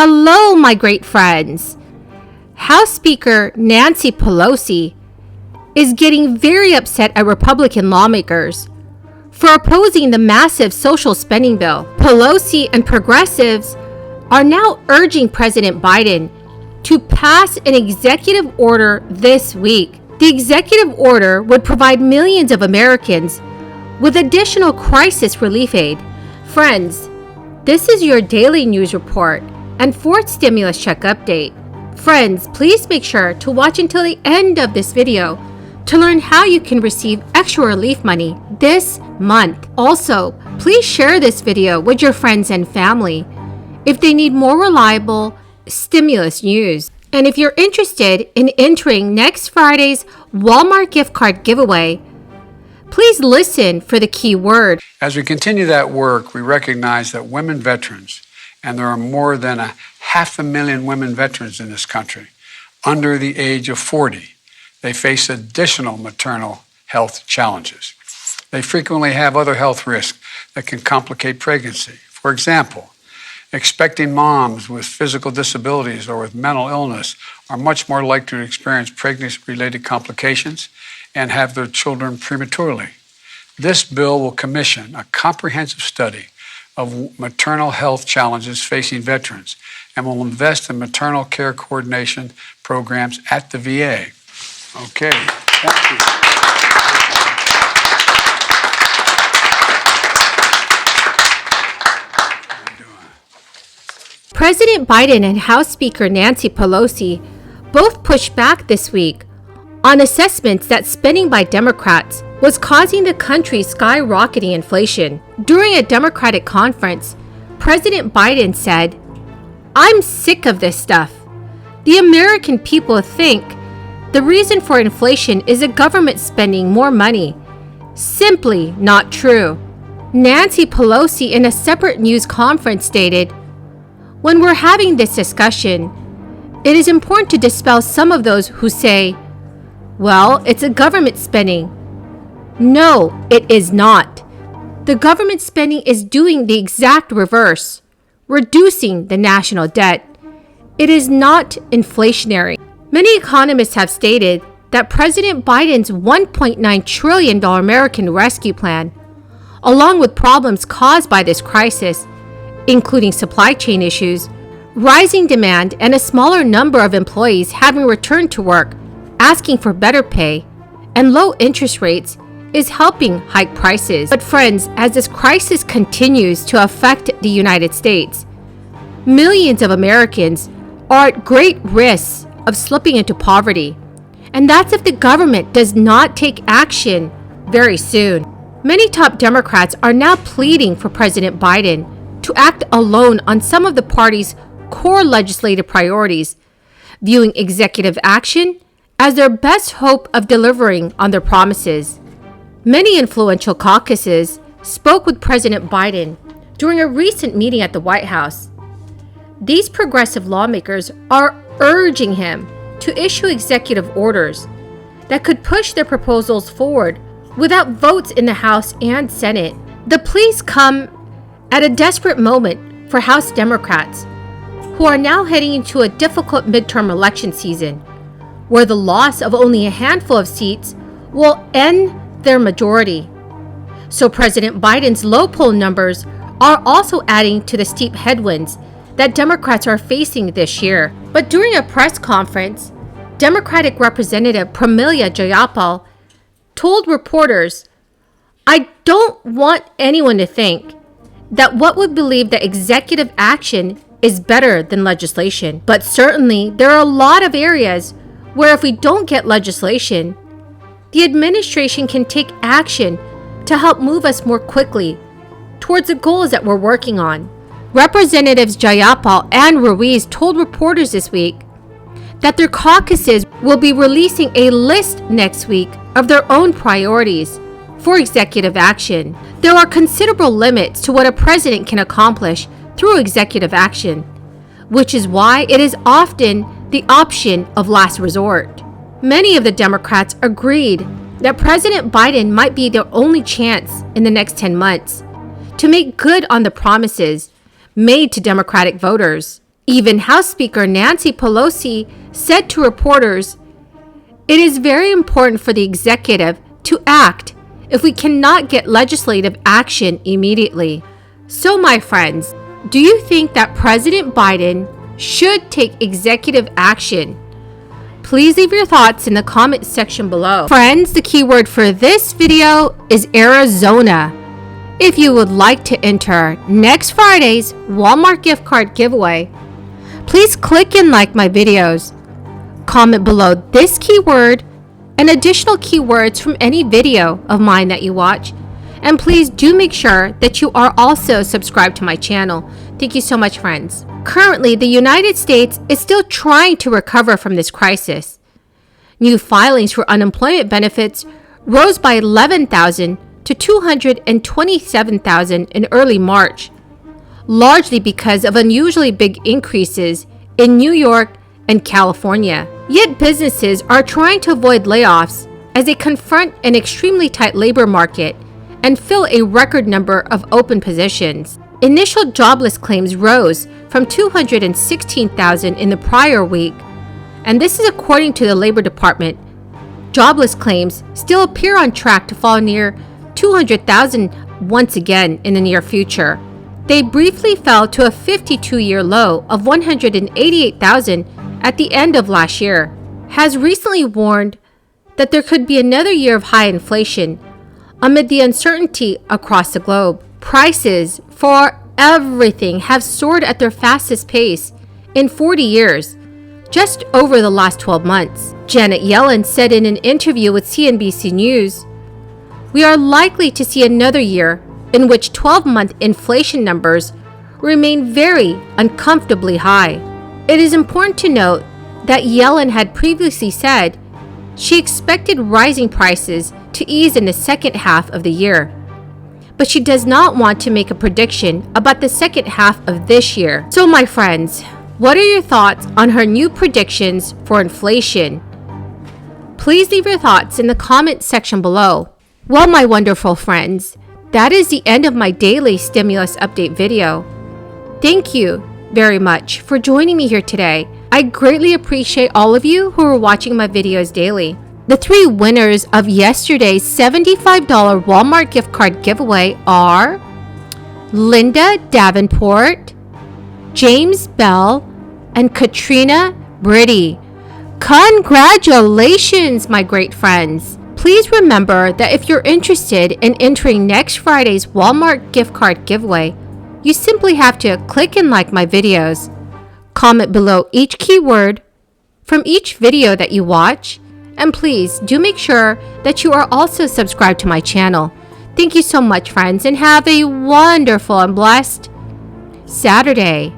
Hello, my great friends. House Speaker Nancy Pelosi is getting very upset at Republican lawmakers for opposing the massive social spending bill. Pelosi and progressives are now urging President Biden to pass an executive order this week. The executive order would provide millions of Americans with additional crisis relief aid. Friends, this is your daily news report and fourth stimulus check update. Friends, please make sure to watch until the end of this video to learn how you can receive extra relief money this month. Also, please share this video with your friends and family if they need more reliable stimulus news. And if you're interested in entering next Friday's Walmart gift card giveaway, please listen for the key word. As we continue that work, we recognize that women veterans, and there are more than 500,000 women veterans in this country, under the age of 40, they face additional maternal health challenges. They frequently have other health risks that can complicate pregnancy. For example, expecting moms with physical disabilities or with mental illness are much more likely to experience pregnancy-related complications and have their children prematurely. This bill will commission a comprehensive study of maternal health challenges facing veterans and will invest in maternal care coordination programs at the VA. Okay, thank you. President Biden and House Speaker Nancy Pelosi both pushed back this week on assessments that spending by Democrats was causing the country's skyrocketing inflation. During a Democratic conference, President Biden said, "I'm sick of this stuff. The American people think the reason for inflation is the government spending more money. Simply not true." Nancy Pelosi, in a separate news conference, stated, "When we're having this discussion, it is important to dispel some of those who say, well, it's a government spending. No, it is not. The government spending is doing the exact reverse, reducing the national debt. It is not inflationary." Many economists have stated that President Biden's $1.9 trillion American Rescue Plan, along with problems caused by this crisis, including supply chain issues, rising demand, and a smaller number of employees having returned to work, asking for better pay, and low interest rates, is helping hike prices. But friends, as this crisis continues to affect the United States, millions of Americans are at great risk of slipping into poverty, and that's if the government does not take action very soon. Many top Democrats are now pleading for President Biden to act alone on some of the party's core legislative priorities, viewing executive action as their best hope of delivering on their promises. Many influential caucuses spoke with President Biden during a recent meeting at the White House. These progressive lawmakers are urging him to issue executive orders that could push their proposals forward without votes in the House and Senate. The pleas come at a desperate moment for House Democrats, who are now heading into a difficult midterm election season, where the loss of only a handful of seats will end their majority. So President Biden's low poll numbers are also adding to the steep headwinds that Democrats are facing this year. But during a press conference, Democratic Representative Pramila Jayapal told reporters, "I don't want anyone to think that what we believe that executive action is better than legislation. But certainly there are a lot of areas where if we don't get legislation, the administration can take action to help move us more quickly towards the goals that we're working on." Representatives Jayapal and Ruiz told reporters this week that their caucuses will be releasing a list next week of their own priorities for executive action. There are considerable limits to what a president can accomplish through executive action, which is why it is often the option of last resort. Many of the Democrats agreed that President Biden might be their only chance in the next 10 months to make good on the promises made to Democratic voters. Even House Speaker Nancy Pelosi said to reporters, "It is very important for the executive to act if we cannot get legislative action immediately." So, my friends, do you think that President Biden should take executive action? Please leave your thoughts in the comment section below. Friends, the keyword for this video is Arizona. If you would like to enter next Friday's Walmart gift card giveaway, please click and like my videos. Comment below this keyword and additional keywords from any video of mine that you watch. And please do make sure that you are also subscribed to my channel. Thank you so much, friends. Currently, the United States is still trying to recover from this crisis. New filings for unemployment benefits rose by 11,000 to 227,000 in early March, largely because of unusually big increases in New York and California. Yet businesses are trying to avoid layoffs as they confront an extremely tight labor market and fill a record number of open positions. Initial jobless claims rose from 216,000 in the prior week, and this is according to the Labor Department. Jobless claims still appear on track to fall near 200,000 once again in the near future. They briefly fell to a 52-year low of 188,000 at the end of last year. Has recently warned that there could be another year of high inflation amid the uncertainty across the globe. Prices for everything have soared at their fastest pace in 40 years, just over the last 12 months. Janet Yellen said in an interview with CNBC News, "We are likely to see another year in which 12-month inflation numbers remain very uncomfortably high." It is important to note that Yellen had previously said she expected rising prices to ease in the second half of the year, but she does not want to make a prediction about the second half of this year. So, my friends, what are your thoughts on her new predictions for inflation? Please leave your thoughts in the comment section below. Well, my wonderful friends, that is the end of my daily stimulus update video. Thank you very much for joining me here today. I greatly appreciate all of you who are watching my videos daily. The three winners of yesterday's $75 Walmart gift card giveaway are Linda Davenport, James Bell, and Katrina Britty. Congratulations, my great friends! Please remember that if you're interested in entering next Friday's Walmart gift card giveaway, you simply have to click and like my videos. Comment below each keyword from each video that you watch, and please do make sure that you are also subscribed to my channel. Thank you so much, friends, and have a wonderful and blessed Saturday.